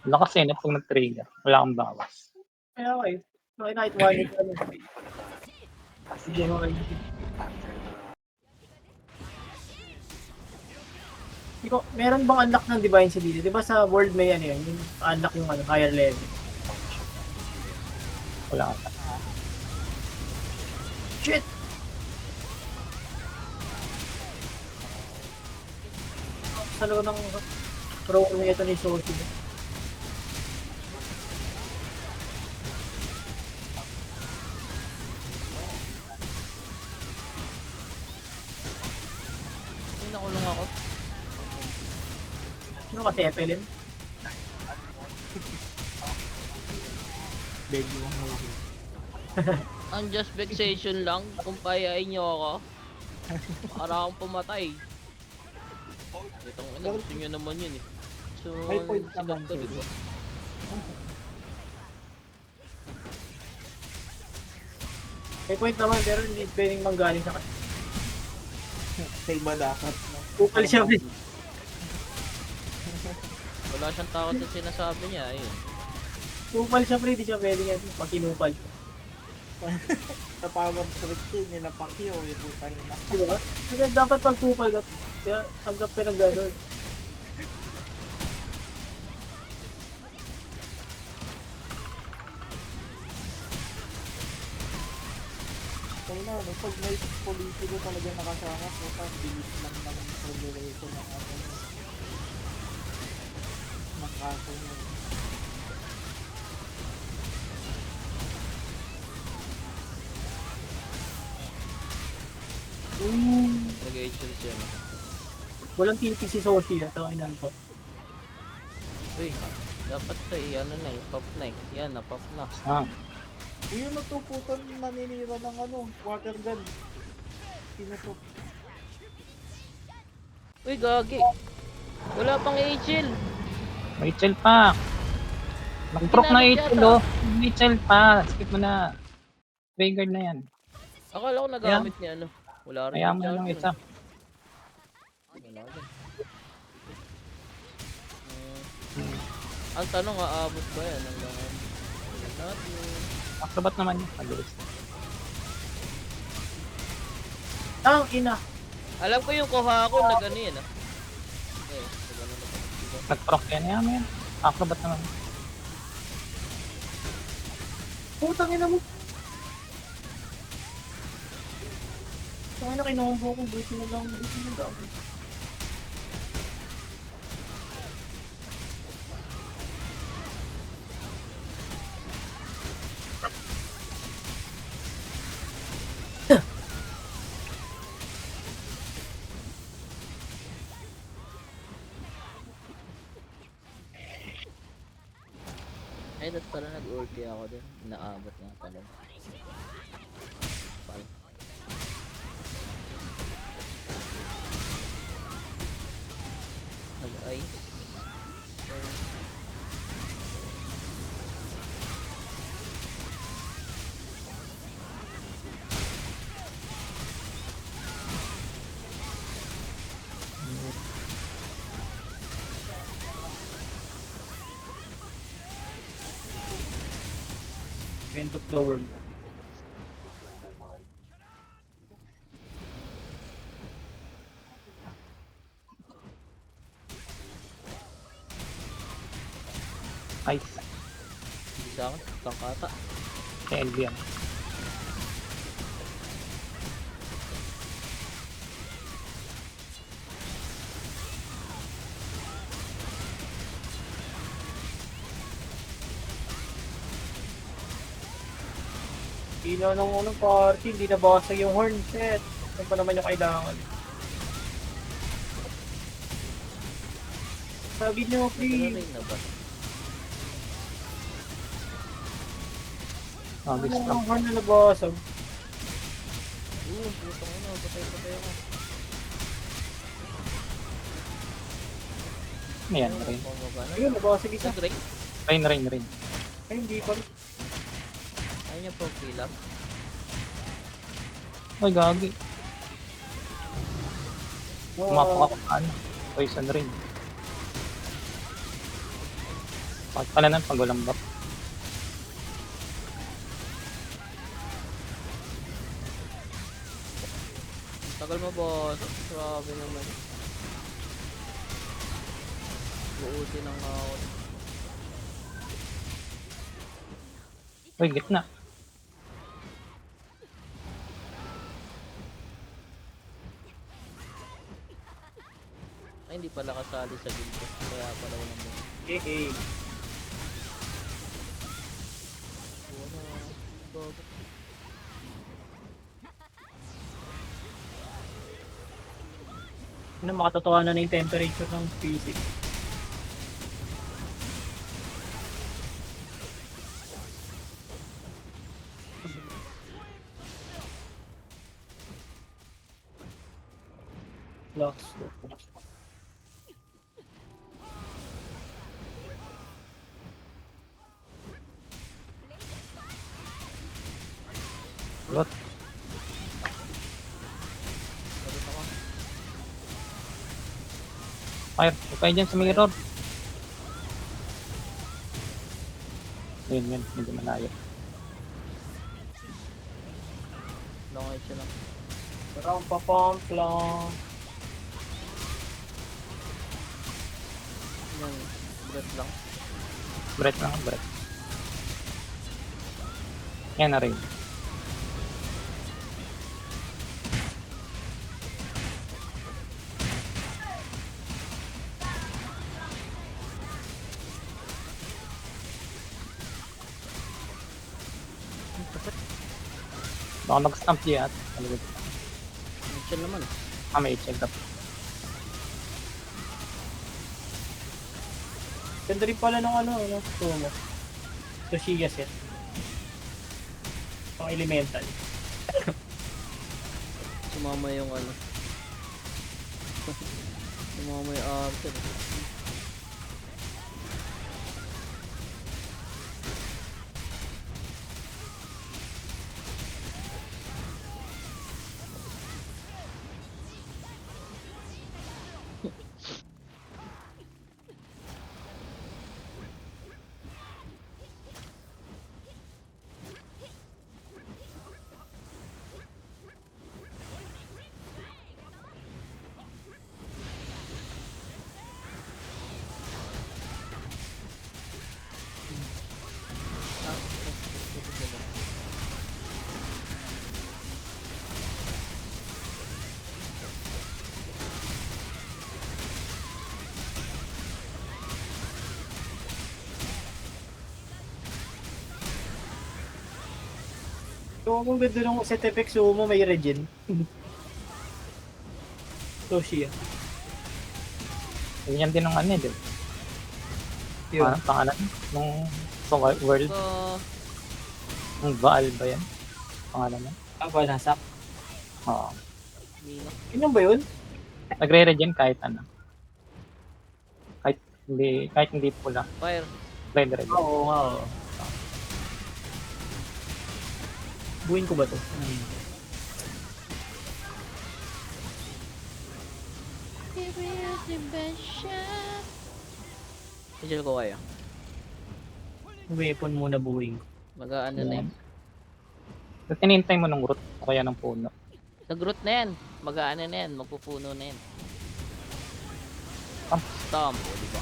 Lakas eh, pag nag-trigger. Wala kang bawas. Kaya nga eh. Kahit one hit ano. Sige mo kayo. Meron bang unlock ng Divine sa dito? Di ba sa world may ano yun? Yung unlock yung ano, higher level. Wala ka. Shit! Sa loob ng thrower na ito ni Sophie. Ay, nakulong ako. Ano kasi FLM? Baby mo movie. Ang just vexation lang kung payain nyo ako. Para akong pumatay. Itong ina, gusto nyo naman yun eh. So, May point sikat naman ko, diba? May point naman pero hindi pwedeng manggaling sa kanya. Sa iba dapat. No? Kupal siya, please. Wala siyang takot sa sinasabi niya, ayun. Kupal siya, pre. Di siya pwedeng yan. Pag kinupal. Sa power switch yun, nila Pacquiao, yung putang ina. Di ba? Kasi dapat pag kupal ka, kaya tanggap ka ng gano'n. Kaya na, no, pag may politiko talaga nakasama, puta, bilis lang ng regulation ng ano. Ng kaso nyo. Negation siya. No? Walang TP si Sophie. Ito ay nanto. Uy, dapat to eh, ano na eh, pop na eh. Yan, na-pop na. Ah, Yung natuputan naninira ng ano, water gun. Sino to? Uy, gagi. Wala pang HL. Rachel pa. Nag-proc na Ginamit Rachel yata. oh. Rachel pa. Skip mo na. Triggered na yan. Akala ko nagamit niya ano. Wala rin Kaya yung mo na lang charger. isa. Wala rin. Hmm. Ang tanong, aabot ba yan hanggang natin? Acrobat naman yun. Mabilis. Ang ina. Alam ko yung kuha ko na gano yan ah. Okay, so gano na. Nag-proc yan. Kaya mo yan. Acrobat naman. Putang ina mo. Ang ina kinombo ko. Buti na lang. Buti na lang. Ay, dat pala nag-ulti ako din. Naabot nga pala. Pal. Nag-ice. End of the world. Ice. Hindi sa akin, tangkata. Kay LB yan. Ilaw ng unang party. Hindi nabasag yung horn. Shit. Ano pa naman yung kailangan? Sabi niyo, Nagano please. rin na ba? Oh, Ano this ang horn na nabasag? Putang ina, patay ako. Ayan, rain. Ayun, nabasag isa. Nag-ring? Rain. Ay, hindi pa rin. Ayaw niya po fill up. Ay, gagi. Wow. Pumapak ako ano. Poison ring. Bakit pala nun pag walang buff? Tagal mo boss. Grabe naman. Buuti ng out. Uy, gitna. Ay, hindi pala kasali sa guild ko. Kaya pala walang mo. Hey. Wala. Bago. Ano, makatotohanan na yung temperature ng PC. Lost. Lot. Sagot ako. Fire. Huwag kayo dyan sa mirror. Yun. Medyo malayo. Long edge lang. Parang papump lang. Yan. Breath lang. Breath lang, breath. Yan na rin. Baka mag-stamp siya at Mitchell naman. may check up. Ganda rin pala ng ano, Sumo. Toshiya set. Pang elemental. Sumama yung ano. Sumama yung Arthur. So, kung ganda nung set effect Sumo, may regen. Toshiya. Ganyan din ng ano eh, di ba? Yun. Parang pangalan nung sa world, So, ng Baal ba yan? Pangalan mo? Balasak. Oo. Nino. Yun ba yun? Nagre-regen kahit ano. Kahit hindi pula. Fire. Nagre-regen. Oo nga. Oo. Buhin ko ba to? Mitchell ko kaya. Weapon muna buhin ko. Mag-ano na yan. Tapos tinintay mo ng root o kaya ng puno. Nag-root na yan. Mag-ano na yan. Magpupuno na yan. Stomp. Stomp. O, diba?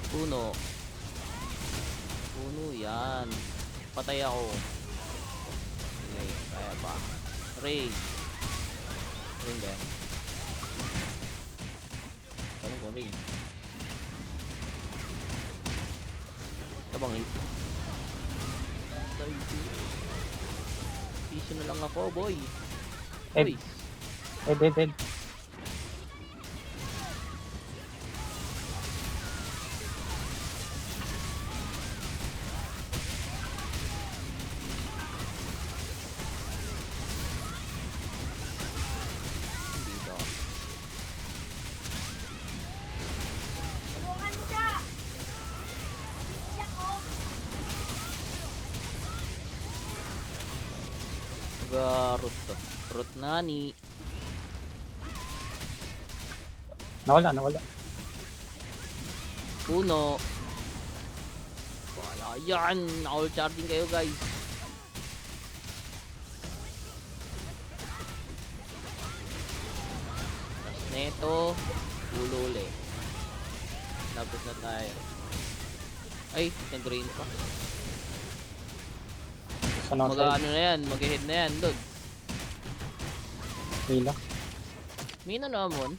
Puno. Puno yan. Patay ako. Okay, kaya pa. Ray. Ring ba yan? Tanong ko ring. Tabang hit. Piso na lang ako, boy. Ed. Uy. Ed. Dito. Root to. Root nani. Nawala. Puno. Wala yan. Naka-all charging kayo guys. Tapos neto. Ulo ulit. Lapit na tayo. Ay, nag-green pa. Sa no side. Mag-ano na yan. Mag-head na yan. Doon. Hila. Mina naman.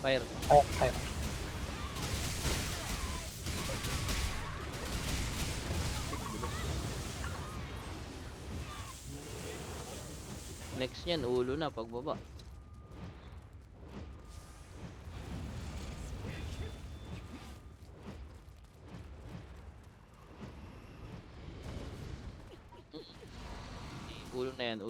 Fire. Fire. Next niyan, ulo na pagbaba. Ulo na yan.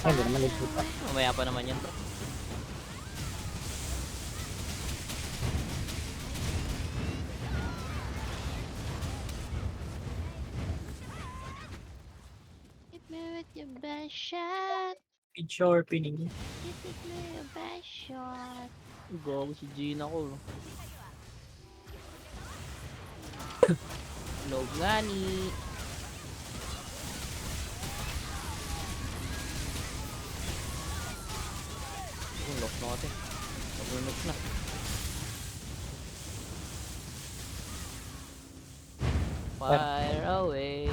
Ay, hindi naman nagputa. Mamaya pa naman yan, bro. Hit me with your best shot. Speed sharpening. Hit me with your best shot. Gago si Gina ko. Log nga ni. Lock na natin. Lock na. Fire away.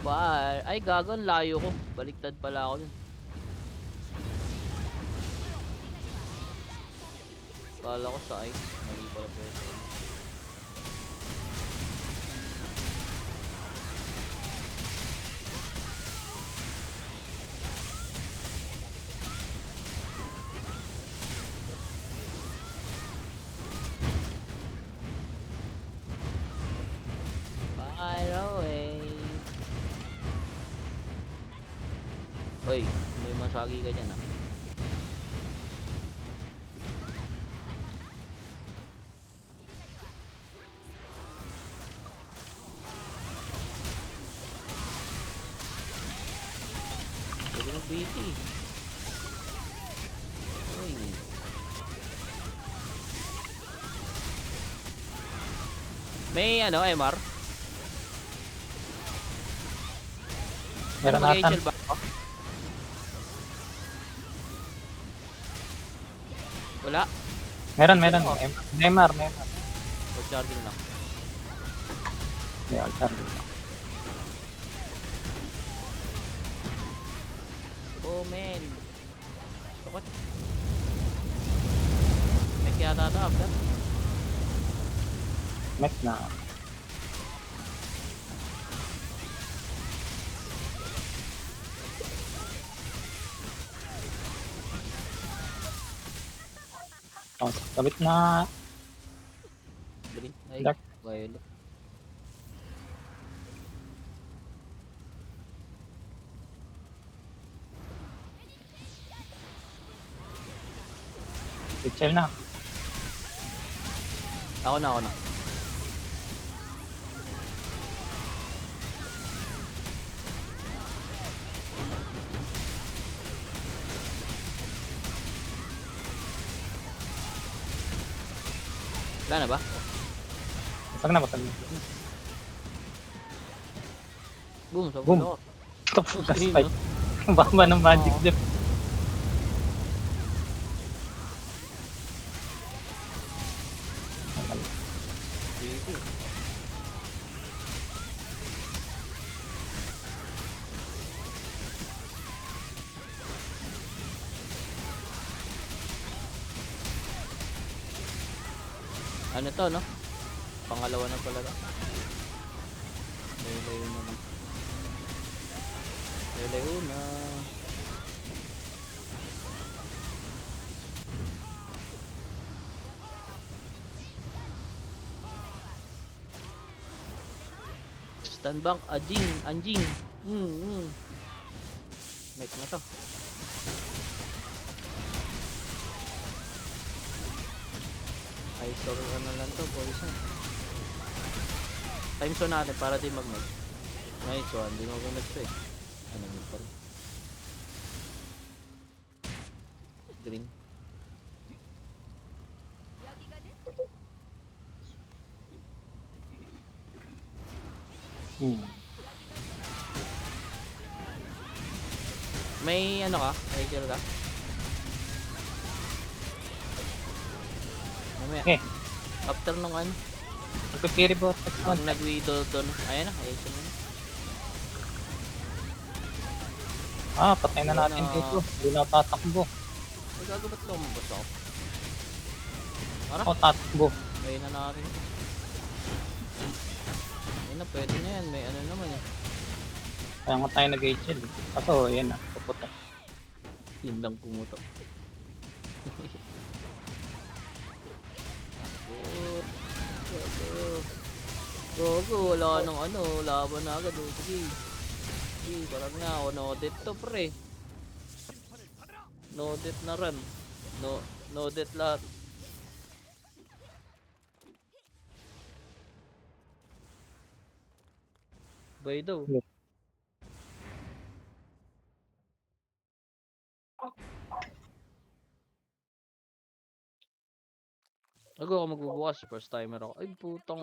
Fire. Ay, gago. Ang layo ko. Baliktad pala ako dun. Kala ko sa ice. Mali pala pwede. Fire away. Hoy, may masagi ka dyan ah. Pwede ng BT. Uy. May ano, MR? Meron Ano, atan. mag-HL ba? Wala. Meron. Neymar. Full charging lang. May altar. Oh man. What? May kaya tataap ka? Met na. Oh, kabit na. Green. Ay, Dark. violet. Chill na. Ako na. Wala na ba? Basag na. Boom, sa Boom. ako. Top focus fight. Ang baba ng magic Oo. dip. Sige. Ano to, no? Pangalawa na pala to. Layo na. Layo na. Stand back, anjing. Make na to. Ice or ano lang to, poison. Time zone natin para di mag-make. Nice one, di mag-make to eh. Ano yun pa rin. Green. May ano ka? May kill ka? Mamaya. Okay. After nung ano, Magpipiri bot. pag nag-widow doon. Ayan na, ayos na. Patay na natin Wala. dito. Hindi na tatakbo. Ay, gago ba't lumabas ako? Tatakbo. Ayun na natin. Ayun na, pwede na yan. May ano naman eh. Kaya nga tayo nag-HL. Kaso, yan na. Puputok. Yun lang pumutok. Gogo, wala nang ano, laban na agad oh. Sige. Sige, parang nga ako no-death to pre. No-death na run. No-death lahat. Bay daw. Ako magbubukas, first timer ako. Ay putang